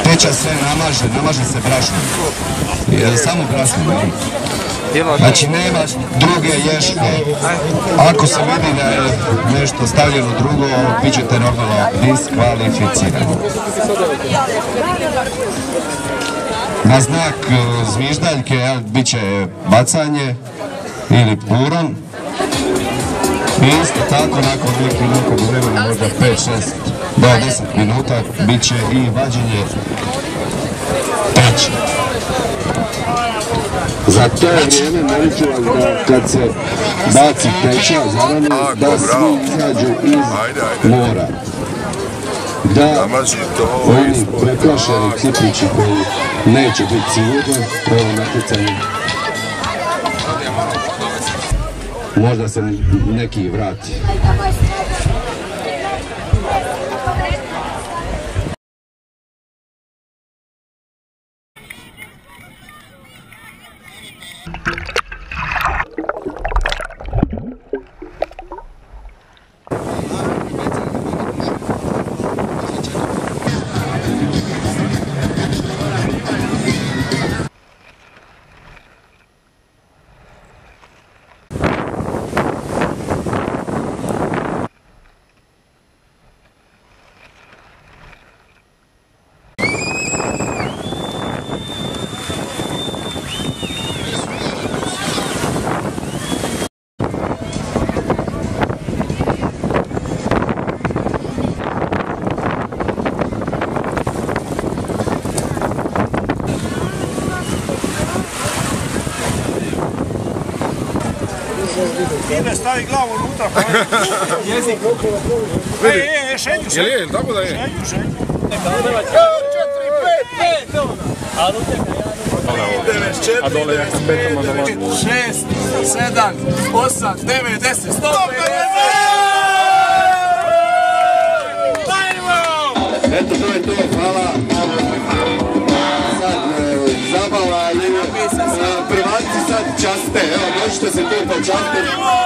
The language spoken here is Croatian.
Teča sve namaže se brašnom. Samo brašnom. Znači nema druge ješke. Ako se vidi da je nešto stavljeno drugo, bit ćete normalno diskvalificirani. Na znak zviždaljke bit će bacanje ili puron. I isto tako nakon nekog vremena, možda 5, 6 do 10 minuta, bit će i vađenje teče. Za to vrijeme molit ću vas da kad se baci teča zarane, da svi izađu iz mora. Da oni preplašeni ciplići koji neće biti sigurni u ovom natjecanju, možda se neki vrati. Ide, stavi glavu unutra, pa jezik. Šenju. Je li, tako da je? Šenju. 4, 5, 5! A do tega, 6, 7, 8, 9, 10, 100! Eto, to je to, hvala. Sad zabava, prvaci sad časte, evo, možete se tu počastiti.